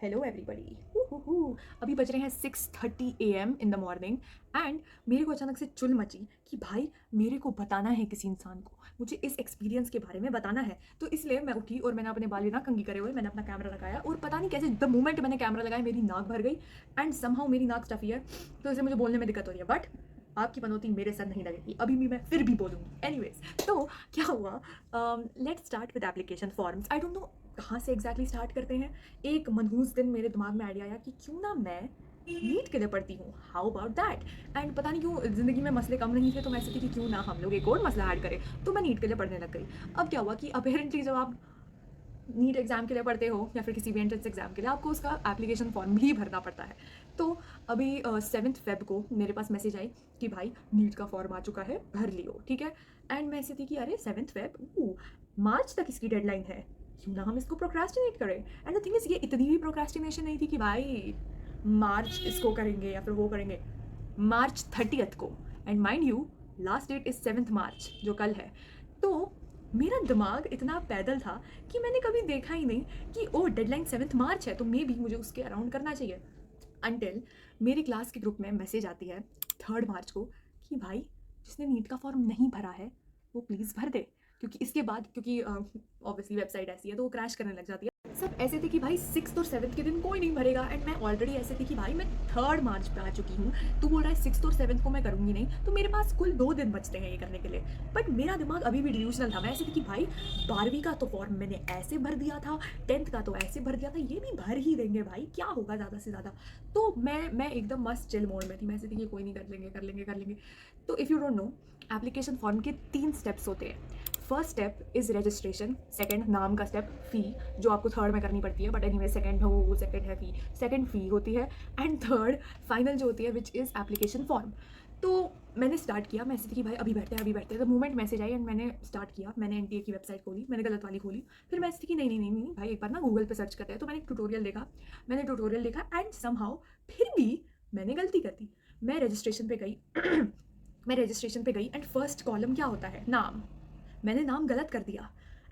Hello everybody. अभी बज रहे हैं 6:30 AM in the morning and मेरे को अचानक से चुल मची कि भाई मेरे को बताना है किसी इंसान को, मुझे इस एक्सपीरियंस के बारे में बताना है। तो इसलिए मैं उठी और मैंने अपने बाल बिना कंघी करे हुए मैंने अपना कैमरा लगाया और पता नहीं कैसे द मोमेंट मैंने कैमरा लगाया मेरी नाक भर गई एंड समहाउ मेरी नाक स्टफी है, तो इसलिए मुझे बोलने में दिक्कत हो रही है। बट आपकी मनोती मेरे सर नहीं लगेगी, अभी भी मैं फिर भी बोलूँगी। एनीवेज, तो क्या हुआ, let's start with application forms. I don't know कहाँ से एग्जैक्टली स्टार्ट करते हैं। एक मनहूस दिन मेरे दिमाग में आइडिया आया कि क्यों ना मैं नीट के लिए पढ़ती हूँ, हाउ अबाउट दैट। एंड पता नहीं क्यों ज़िंदगी में मसले कम नहीं थे, तो मैं ऐसे थी कि क्यों ना हम लोग एक और मसला ऐड करें। तो मैं नीट के लिए पढ़ने लग गई। अब क्या हुआ कि अपेरेंटली जब आप नीट एग्ज़ाम के लिए पढ़ते हो या फिर किसी भी एंट्रेंस एग्ज़ाम के लिए, आपको उसका एप्लीकेशन फॉर्म भी भरना पड़ता है। तो अभी 7 फेब को मेरे पास मैसेज आई कि भाई नीट का फॉर्म आ चुका है, भर लियो, ठीक है। एंड मैं ऐसी थी कि अरे 7 फेब, मार्च तक इसकी डेडलाइन है, क्यों ना हम इसको प्रोक्रास्टिनेट करें। एंड द थिंग इज़, ये इतनी भी प्रोक्रास्टिनेशन नहीं थी कि भाई मार्च इसको करेंगे या फिर वो करेंगे, मार्च 30th को। And mind you, last that is 7 मार्च जो कल है। तो मेरा दिमाग इतना पैदल था कि मैंने कभी देखा ही नहीं कि ओ डेडलाइन 7 मार्च है, तो मे बी मुझे उसके अराउंड करना चाहिए। अनटिल मेरी क्लास के ग्रुप में मैसेज आती है 3 मार्च को कि भाई जिसने नीट का फॉर्म नहीं भरा है वो प्लीज़ भर दे, क्योंकि इसके बाद, क्योंकि ऑब्वियसली वेबसाइट ऐसी है तो वो क्रैश करने लग जाती है। सब ऐसे थे कि भाई 6 और 7 के दिन कोई नहीं भरेगा, एंड मैं ऑलरेडी ऐसे थी कि भाई मैं 3 मार्च पे आ चुकी हूँ, तू बोल रहा है 6 और 7 को मैं करूँगी नहीं, तो मेरे पास कुल 2 दिन बचते हैं ये करने के लिए। बट मेरा दिमाग अभी भी डिल्यूजनल था। मैं ऐसे थी कि भाई 12वीं का तो फॉर्म मैंने ऐसे भर दिया था, 10th का तो ऐसे भर दिया था, ये भी भर ही देंगे भाई, क्या होगा ज़्यादा से ज़्यादा। तो मैं एकदम मस्त चिल मोड में थी। मैं ऐसे थी कि कोई नहीं, कर लेंगे कर लेंगे कर लेंगे। तो if you don't know, application form के 3 स्टेप्स होते हैं। First step is registration, second नाम का स्टेप, फ़ी जो आपको थर्ड में करनी पड़ती है, बट एनीवे सेकंड हो वो सेकंड है, फ़ी सेकंड फ़ी होती है, एंड थर्ड फाइनल जो होती है विच इज़ एप्लीकेशन फॉर्म। तो मैंने स्टार्ट किया, मैं ऐसी थी कि भाई अभी बैठते हैं अभी बैठते हैं। The moment message I and मैंने स्टार्ट किया, मैंने एनटीए की वेबसाइट खोली, मैंने गलत वाली खोली। फिर मैं ऐसी थी कि नहीं नहीं नहीं नहीं भाई एक बार ना गूगल पे सर्च करते हैं। तो मैंने एक ट्यूटोरियल देखा, एंड समहाउ फिर भी मैंने गलती कर दी। मैं रजिस्ट्रेशन पे गई मैं रजिस्ट्रेशन पे गई एंड फर्स्ट कॉलम क्या होता है, नाम। मैंने नाम गलत कर दिया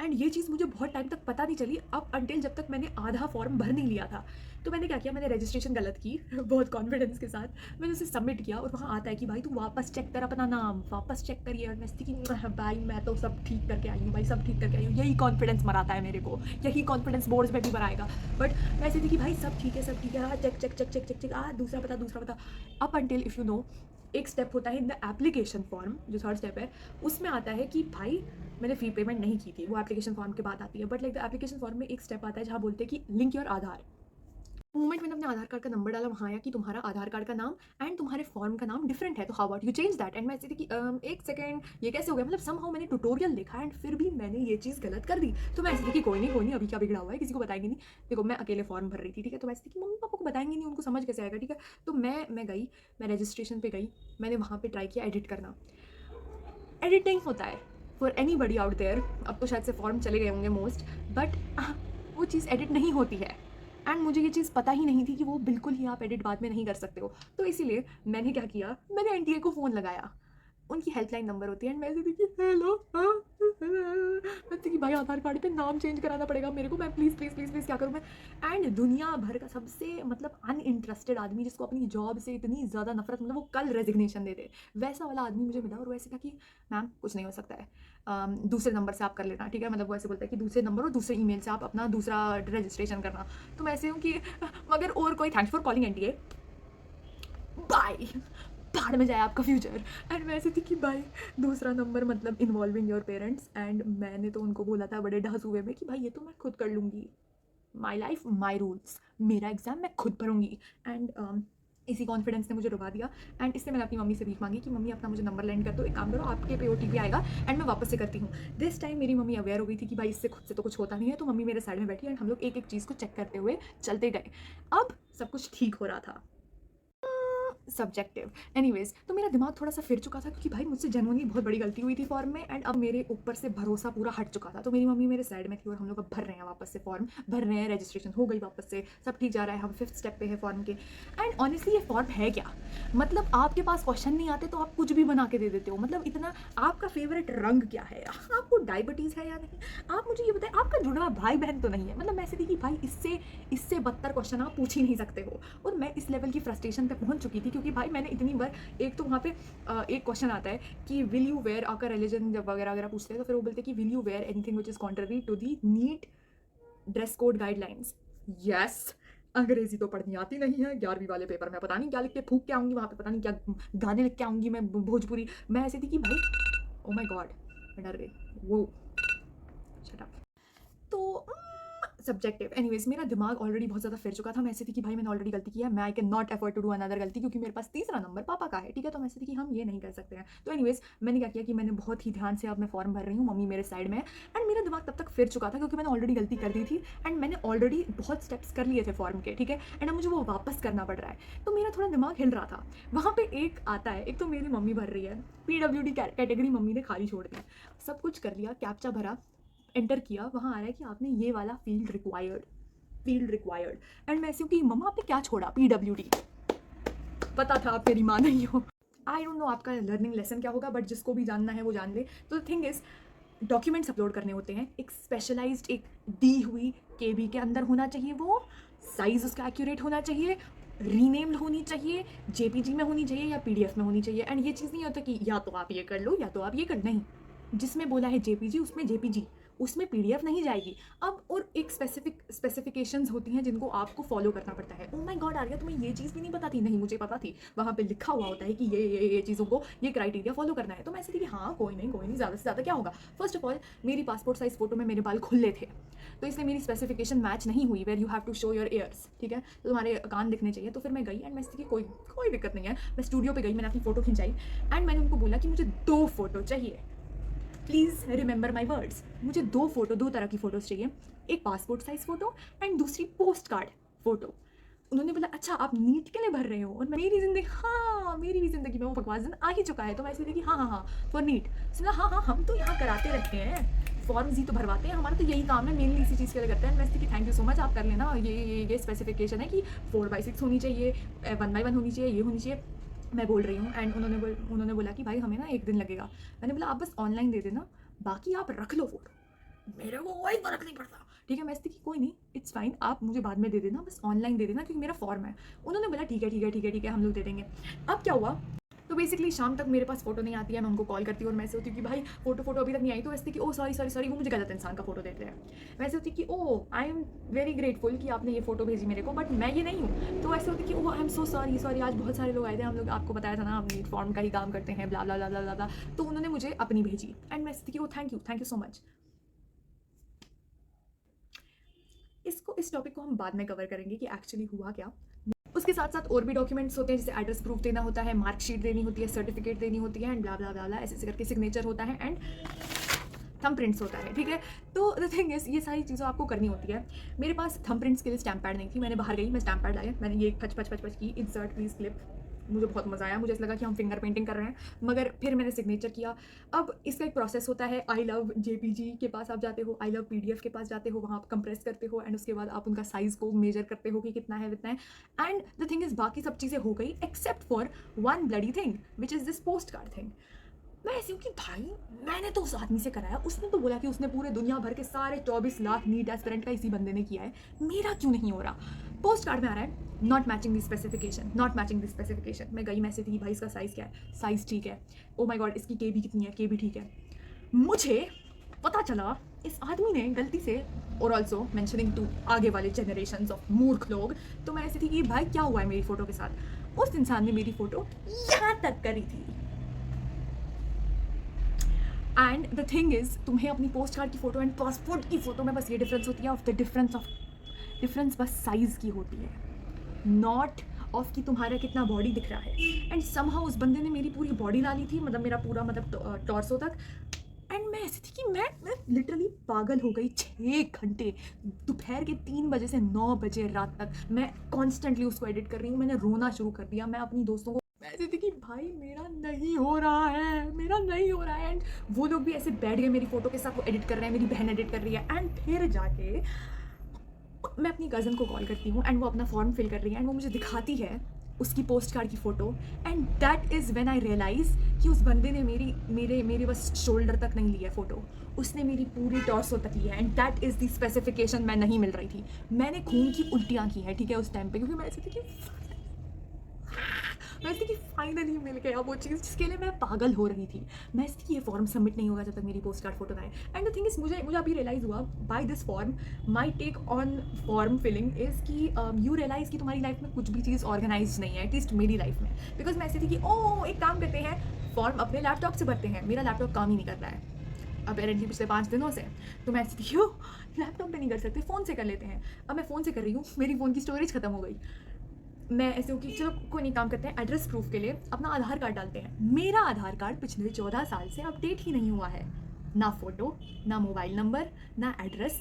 एंड ये चीज़ मुझे बहुत टाइम तक पता नहीं चली, अब अनटिल जब तक मैंने आधा फॉर्म भर नहीं लिया था। तो मैंने क्या किया, मैंने रजिस्ट्रेशन गलत की बहुत कॉन्फिडेंस के साथ मैंने उसे सबमिट किया, और वहाँ आता है कि भाई तू वापस चेक कर अपना नाम, वापस चेक करिए। और मैं सोचती कि भाई मैं तो सब ठीक करके आई हूँ, भाई सब ठीक करके आई हूँ, यही कॉन्फिडेंस मराता है मेरे को, यही कॉन्फिडेंस बोर्ड्स में भी बनाएगा। बट मैं ऐसी थी कि भाई सब ठीक है सब ठीक है, हाँ check check check check check check, दूसरा बता दूसरा बता। Up until if you know, एक स्टेप होता है इन द एप्लीकेशन फॉर्म, जो थर्ड स्टेप है, उसमें आता है कि भाई मैंने फ़ी पेमेंट नहीं की थी, वो एप्लीकेशन फॉर्म के बाद आती है। But like the application form में एक स्टेप आता है जहाँ बोलते हैं कि लिंक योर आधार। मोमेंट मैंने अपने आधार कार्ड का नंबर डाला, वहाँ आया कि तुम्हारा आधार कार्ड का नाम एंड तुम्हारे फॉर्म का नाम डिफरेंट है, तो how about you change that. And मैं ऐसी थी कि एक सेकंड ये कैसे हो गया, मतलब समहाउ मैंने ट्यूटोरियल देखा एंड फिर भी मैंने ये चीज़ गलत कर दी। तो मैं ऐसी थी कि कोई नहीं अभी क्या बिगड़ा हुआ है, किसी को बताएंगे नहीं। देखो मैं अकेले फॉर्म भर रही थी, ठीक है, तो मैं ऐसी थी कि मम्मी पापा को बताएंगे नहीं, उनको समझ कैसे आएगा, ठीक है। तो मैं गई, मैं रजिस्ट्रेशन पे गई, मैंने वहाँ पे ट्राई किया एडिट करना। एडिट नहीं होता है for anybody out there, अब तो शायद से फॉर्म चले गए होंगे मोस्ट, बट वो चीज़ एडिट नहीं होती है। एंड मुझे ये चीज़ पता ही नहीं थी कि वो बिल्कुल ही आप एडिट बाद में नहीं कर सकते हो। तो इसीलिए मैंने क्या किया, मैंने एनटीए को फ़ोन लगाया, उनकी हेल्पलाइन नंबर होती है, एंड मैं देखी हेलो, मैं कि भाई आधार कार्ड पे नाम चेंज कराना पड़ेगा मेरे को, मैं प्लीज़ प्लीज़ प्लीज़ प्लीज़ क्या करूँ मैं। एंड दुनिया भर का सबसे मतलब अनइंटरेस्टेड आदमी, जिसको अपनी जॉब से इतनी ज़्यादा नफरत, मतलब वो कल रेजिग्नेशन दे दे, वैसा वाला आदमी मुझे मिला। और वो ऐसे था कि मैम कुछ नहीं हो सकता है, दूसरे नंबर से आप कर लेना, ठीक है, मतलब वो ऐसे बोलता है कि दूसरे नंबर और दूसरे ईमेल से आप अपना दूसरा रजिस्ट्रेशन करना। तो मैं ऐसे हूँ कि मगर और कोई, thanks for calling NTA, bye, भाड़ में जाए आपका फ्यूचर। एंड मैं ऐसी थी कि भाई दूसरा नंबर मतलब इन्वॉल्विंग योर पेरेंट्स, एंड मैंने तो उनको बोला था बड़े ढसूए में कि भाई ये तो मैं खुद कर लूँगी, माई लाइफ माई रूल्स, मेरा एग्ज़ाम मैं खुद भरूँगी। एंड इसी कॉन्फिडेंस ने मुझे रुका दिया। एंड इससे मैंने अपनी मम्मी से भीख मांगी कि मम्मी अपना मुझे नंबर लैंड कर दो, एक काम करो आपके पे OTP आएगा एंड मैं वापस से करती हूँ। दिस टाइम मेरी मम्मी अवेयर हो गई थी कि भाई इससे खुद से तो कुछ होता नहीं है, तो मम्मी मेरे साइड में बैठी एंड हम लोग एक एक चीज़ को चेक करते हुए चलते गए। अब सब कुछ ठीक हो रहा था। सब्जेक्टिव। एनीवेज, तो मेरा दिमाग थोड़ा सा फिर चुका था क्योंकि भाई मुझसे जेन्युइनली बहुत बड़ी गलती हुई थी फॉर्म में, एंड अब मेरे ऊपर से भरोसा पूरा हट चुका था। तो मेरी मम्मी मेरे साइड में थी और हम लोग अब भर रहे हैं वापस से फॉर्म, भर रहे हैं, रजिस्ट्रेशन हो गई वापस से, सब ठीक जा रहा है, हम 5th स्टेप पे है फॉर्म के। एंड ऑनेस्टली ये फॉर्म है क्या, मतलब आपके पास क्वेश्चन नहीं आते तो आप कुछ भी बना के दे देते हो। मतलब इतना, आपका फेवरेट रंग क्या है, आपको डायबिटीज़ है या नहीं, आप मुझे ये बताएं, आपका जुड़ा भाई बहन तो नहीं है। मतलब मैं ऐसे थी कि भाई इससे बदतर क्वेश्चन आप पूछ ही नहीं सकते हो। और मैं इस लेवल की फ्रस्ट्रेशन पे पहुंच चुकी थी क्योंकि भाई मैंने इतनी बार, एक तो वहाँ पे एक क्वेश्चन आता है कि विल यू वेयर, आपका रिलीजन जब वगैरह वगैरह पूछते हैं तो फिर वो बोलते हैं कि will you wear anything which is contrary to the NEET dress code guidelines. Yes, Angrezi तो पढ़नी आती नहीं है, 11वीं वाले पेपर में पता नहीं क्या लिख के फूक के आऊँगी, वहाँ पे पता नहीं क्या गाने लिख के आऊँगी मैं भोजपुरी। मैं ऐसी थी कि भाई ओ माय गॉड, मैं डर गई। वो शट अप। तो सब्जेक्टिव। एनीवेज, मेरा दिमाग ऑलरेडी बहुत ज़्यादा फिर चुका था। मैं ऐसी थी कि भाई मैंने ऑलरेडी गलती किया है, मैं I can not afford to do another गलती, क्योंकि मेरे पास तीसरा नंबर पापा का है, ठीक है। तो मैं ऐसी थी कि हम ये नहीं कर सकते हैं। तो एनीवेज, मैंने क्या किया कि मैंने बहुत ही ध्यान से, अब मैं फॉर्म भर रही हूँ, मम्मी मेरे साइड में है, एंड मेरा दिमाग तब तक फिर चुका था क्योंकि मैंने ऑलरेडी गलती कर दी थी, एंड मैंने ऑलरेडी बहुत स्टेप्स कर लिए थे फॉर्म के, ठीक है, एंड अब मुझे वो वापस करना पड़ रहा है। तो मेरा थोड़ा दिमाग हिल रहा था। वहाँ पे एक आता है, एक तो मेरी मम्मी भर रही है, PWD कैटेगरी मम्मी ने खाली छोड़ दी, सब कुछ कर लिया, कैप्चा भरा, एंटर किया, वहाँ आ रहा है कि आपने ये वाला फील्ड रिक्वायर्ड। एंड मैं ऐसी हूँ कि मम्मा आपने क्या छोड़ा, PWD। पता था आप मेरी माँ नहीं हो। आई डोंट नो आपका लर्निंग लेसन क्या होगा, बट जिसको भी जानना है वो जान ले। तो the thing is, documents upload करने होते हैं, एक स्पेशलाइज्ड, एक दी हुई KB के अंदर होना चाहिए, वो साइज़ उसका एक्यूरेट होना चाहिए, रीनेम्ड होनी चाहिए, JPG में होनी चाहिए या PDF में होनी चाहिए। एंड ये चीज़ नहीं होता कि या तो आप ये कर लो या तो आप ये कर, नहीं, जिसमें बोला है JPG उसमें JPG, उसमें PDF नहीं जाएगी। अब और एक स्पेसिफिकेशंस होती हैं जिनको आपको फॉलो करना पड़ता है। ओह माय गॉड आर्या, तुम्हें ये चीज़ भी नहीं पता थी? नहीं, मुझे पता थी, वहाँ पे लिखा हुआ होता है कि ये चीज़ों को, ये क्राइटेरिया फॉलो करना है। तो मैं ऐसे थी कि हाँ कोई नहीं, ज़्यादा से ज़्यादा क्या होगा। फर्स्ट ऑफ ऑल, मेरी पासपोर्ट साइज़ फ़ोटो में मेरे बाल खुले थे, तो इसलिए मेरी स्पेसिफिकेशन मैच नहीं हुई, where you have to show your ears, ठीक है, तो तुम्हारे कान दिखने चाहिए। तो फिर मैं गई एंड मैं कि कोई दिक्कत नहीं है, मैं स्टूडियो पे गई, मैंने अपनी फ़ोटो खिंचाई, एंड मैंने उनको बोला कि मुझे 2 फोटो चाहिए, प्लीज़ रिमेंबर माई वर्ड्स। मुझे 2 फोटो, 2 तरह की फ़ोटोज़ चाहिए, एक पासपोर्ट साइज़ फ़ोटो एंड दूसरी पोस्ट कार्ड फ़ोटो। उन्होंने बोला अच्छा आप नीट के लिए भर रहे हो, और मेरी भी ज़िंदगी में वो बकवास दिन आ ही चुका है। तो मैं ऐसे थी कि हाँ फॉर नीट। सुना हाँ हम तो यहाँ कराते रहते हैं, फॉर्म्स ही तो भरवाते हैं, हमारा तो यही काम है, मेनली इसी चीज़ के लिए करते हैं। मैं ऐसे कि थैंक यू सो मच, आप कर लेना, ये स्पेसिफिकेशन है कि 4/6 होनी चाहिए, 1/1 होनी चाहिए, ये होनी चाहिए। मैं बोल रही हूँ, एंड उन्होंने बोला कि भाई हमें ना 1 दिन लगेगा। मैंने बोला आप बस ऑनलाइन दे देना, बाकी आप रख लो फोटो, मेरे को कोई फर्क नहीं पड़ता, ठीक है। मैं ऐसी कि कोई नहीं, इट्स फाइन, आप मुझे बाद में दे देना, बस ऑनलाइन दे देना क्योंकि मेरा फॉर्म है। उन्होंने बोला ठीक है हम लोग दे देंगे। अब क्या हुआ, तो बेसिकली शाम तक मेरे पास फोटो नहीं आती है, मैं उनको कॉल करती हूँ और मैं ऐसे होती हूँ कि भाई फोटो अभी तक नहीं आई। तो ऐसे कि ओ सॉरी वो मुझे गलत इंसान का फोटो देते हैं। वैसे होती कि ओ आई एम वेरी ग्रेटफुल कि आपने ये फोटो भेजी मेरे को, बट मैं ये नहीं हूँ। तो ऐसे होती कि ओ आई एम सो सॉरी, आज बहुत सारे लोग आए थे, हम लोग आपको बताया था ना हम नीट फॉर्म का ही काम करते हैं, ब्ला ब्ला ब्ला ब्ला ब्ला। तो उन्होंने मुझे अपनी भेजी, एंड मैं ऐसे कि ओ थैंक यू सो मच। इस टॉपिक को हम बाद में कवर करेंगे कि एक्चुअली हुआ क्या। उसके साथ साथ और भी डॉक्यूमेंट्स होते हैं, जैसे एड्रेस प्रूफ देना होता है, मार्कशीट देनी होती है, सर्टिफिकेट देनी होती है, एंड ब्ला ब्ला ब्ला ऐसे करके सिग्नेचर होता है, एंड थंब प्रिंट्स होता है, ठीक है। तो द थिंग इज, ये सारी चीज़ें आपको करनी होती है। मेरे पास थंब प्रिंट्स के लिए स्टैम्प पैड नहीं थी, मैंने बाहर गई, मैं स्टैम्प पैड लाया, मैंने ये पच की इंसर्ट प्लीज क्लिप, मुझे बहुत मज़ा आया, मुझे ऐसा लगा कि हम फिंगर पेंटिंग कर रहे हैं, मगर फिर मैंने सिग्नेचर किया। अब इसका एक प्रोसेस होता है, आई लव JPG के पास आप जाते हो, आई लव PDF के पास जाते हो, वहाँ आप कंप्रेस करते हो, एंड उसके बाद आप उनका साइज़ को मेजर करते हो कि कितना है, एंड द थिंग इज़ बाकी सब चीज़ें हो गई except for one bloody thing which is this post card thing. मैं ऐसी हूँ कि भाई मैंने तो उस आदमी से कराया, उसने तो बोला कि उसने पूरे दुनिया भर के सारे 24 लाख नीट एस्पिरेंट का इसी बंदे ने किया है, मेरा क्यों नहीं हो रहा। पोस्ट कार्ड में आ रहा है नॉट मैचिंग दिस स्पेसिफिकेशन। मैं गई, मैसेज थी भाई इसका साइज़ क्या है, साइज़ ठीक है, ओ माय गॉड इसकी KB कितनी है, KB ठीक है। मुझे पता चला इस आदमी ने गलती से, और ऑल्सो मैंशनिंग टू आगे वाले जनरेशन्स ऑफ मूर्ख लोग, तो मैं ऐसी थी कि भाई क्या हुआ है मेरी फ़ोटो के साथ। उस इंसान ने मेरी फ़ोटो यहाँ तक करी थी, एंड द थिंग इज़, तुम्हें अपनी पोस्ट कार्ड की फ़ोटो एंड पासपोर्ट की फ़ोटो में बस ये डिफरेंस होती है, डिफरेंस बस साइज़ की होती है, नॉट ऑफ कि तुम्हारा कितना बॉडी दिख रहा है। एंड समहाउ उस बंदे ने मेरी पूरी बॉडी डाली थी, मतलब मेरा पूरा, मतलब टॉर्सो तक, एंड मैं ऐसी थी कि कि मैं लिटरली पागल हो गई 6 घंटे, दोपहर के 3 बजे से 9 बजे रात तक मैं कॉन्स्टेंटली उसको एडिट कर रही हूँ। मैंने रोना शुरू कर दिया। मैं अपनी दोस्तों को ऐसे थी कि भाई मेरा नहीं हो रहा है, मेरा नहीं हो रहा है। एंड वो लोग भी ऐसे बैठ गए मेरी फ़ोटो के साथ, वो एडिट कर रहे हैं, मेरी बहन एडिट कर रही है। एंड फिर जाके मैं अपनी कज़न को कॉल करती हूँ एंड वो अपना फॉर्म फिल कर रही है एंड वो मुझे दिखाती है उसकी पोस्ट कार्ड की photo. And that is when I realise कि उस बंदे ने मेरे बस शोल्डर तक नहीं लिया फ़ोटो, उसने मेरी पूरी टॉर्सो तक लिया। And that is the specification मैं नहीं मिल रही थी। मैंने खून की उल्टियाँ की हैं, ठीक है, उस टाइम पे, क्योंकि मैं ऐसी थी कि फाइनली मिल गया वो चीज़ जिसके लिए मैं पागल हो रही थी। मैं इसलिए कि ये फॉर्म सबमिट नहीं होगा जब तक मेरी पोस्ट कार्ड फोटो ना आए। एंड द थिंग इज, मुझे अभी रियलाइज़ हुआ by this form, my take on form filling is कि यू रियलाइज़ कि तुम्हारी लाइफ में कुछ भी चीज़ ऑर्गेनाइज नहीं है, एटलीस्ट मेरी लाइफ में। बिकॉज मैं ऐसी थी कि ओ एक काम करते हैं, फॉर्म अपने लैपटॉप से भरते हैं। मेरा लैपटॉप काम ही नहीं कर रहा है अपेरेंटली पिछले 5 दिनों से। तो मैं ऐसी थी क्यों लैपटॉप पे नहीं कर सकते, फ़ोन से कर लेते हैं। अब मैं फ़ोन से कर रही हूँ, मेरी फ़ोन की स्टोरेज खत्म हो गई। मैं ऐसे हूँ कि चलो कोई नहीं, काम करते हैं, एड्रेस प्रूफ के लिए अपना आधार कार्ड डालते हैं। मेरा आधार कार्ड पिछले 14 साल से अपडेट ही नहीं हुआ है, ना फ़ोटो, ना मोबाइल नंबर, ना एड्रेस।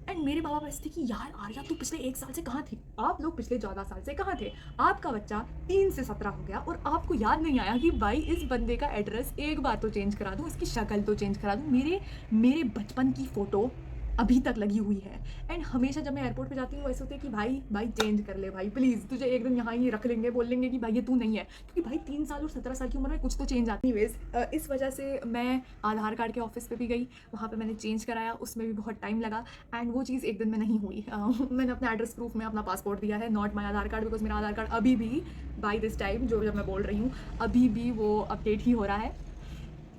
एंड मेरे बाबा बस थे कि यार आर्या तू पिछले 1 साल से कहाँ थी, आप लोग पिछले 14 साल से कहाँ थे, आपका बच्चा 3 से 17 हो गया और आपको याद नहीं आया कि भाई इस बंदे का एड्रेस एक बार तो चेंज करा दूँ, इसकी शक्ल तो चेंज करा दूँ। मेरे बचपन की फ़ोटो अभी तक लगी हुई है। एंड हमेशा जब मैं एयरपोर्ट पे जाती हूँ ऐसे होते है कि भाई चेंज कर ले भाई प्लीज़, तुझे एक दिन यहाँ ही रख लेंगे, बोल लेंगे कि भाई ये तू नहीं है, क्योंकि भाई 3 साल और 17 साल की उम्र में कुछ तो चेंज आती। एनीवेज इस वजह से मैं आधार कार्ड के ऑफिस पे भी गई, वहाँ पे मैंने चेंज कराया, उसमें भी बहुत टाइम लगा। एंड वो चीज़ एक दिन में नहीं हुई। मैंने अपना एड्रेस प्रूफ में अपना पासपोर्ट दिया है, not my Aadhaar card, because मेरा आधार कार्ड अभी भी बाई दिस टाइम जो जब मैं बोल रही हूँ अभी भी वो अपडेट ही हो रहा है।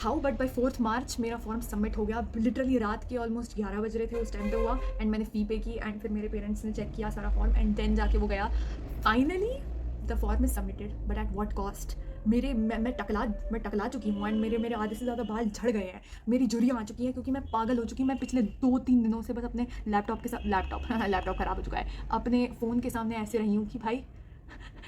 हाउ बट बाई 4 मार्च मेरा फॉर्म सबमिट हो गया। लिटरली रात के ऑलमोस्ट 11 बज रहे थे उस टाइम पे हुआ। एंड मैंने फ़ी पे की एंड फिर मेरे पेरेंट्स ने चेक किया सारा फॉर्म एंड देन जाके वो गया। Finally the form is submitted, but at what cost. मैं टकला चुकी हूँ एंड मेरे आधे से ज़्यादा बाल झड़ गए हैं, मेरी झुर्रियाँ आ चुकी हैं, क्योंकि मैं पागल हो चुकी हूँ। मैं पिछले 2-3 दिनों से बस अपने लैपटॉप के साथ लैपटॉप ख़राब हो चुका है, अपने फ़ोन के सामने ऐसे रही हूँ कि भाई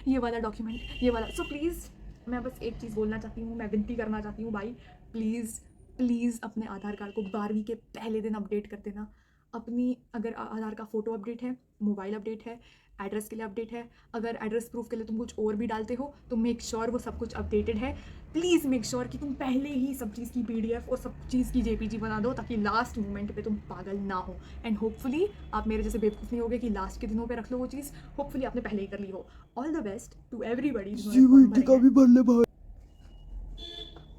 ये वाला डॉक्यूमेंट, ये वाला। सो प्लीज़ मैं बस एक चीज़ बोलना चाहती हूँ, मैं विनती करना चाहती हूँ भाई, प्लीज़ अपने आधार कार्ड को 12वीं के पहले दिन अपडेट कर देना। अपनी अगर आधार का फ़ोटो अपडेट है, मोबाइल अपडेट है, एड्रेस के लिए अपडेट है, अगर एड्रेस प्रूफ के लिए तुम कुछ और भी डालते हो तो मेक श्योर वो सब कुछ अपडेटेड है। प्लीज़ मेक श्योर कि तुम पहले ही सब चीज़ की PDF और सब चीज़ की JPG बना दो, ताकि लास्ट मोमेंट पे तुम पागल ना हो। एंड होपफुली आप मेरे जैसे बेवकूफ़ नहीं होगे कि लास्ट के दिनों पे रख लो वो चीज़। होपफुली आपने पहले ही कर ली हो। All the best to everybody जिन्होंने फॉर्म भरे हैं। भी भर ले भाई।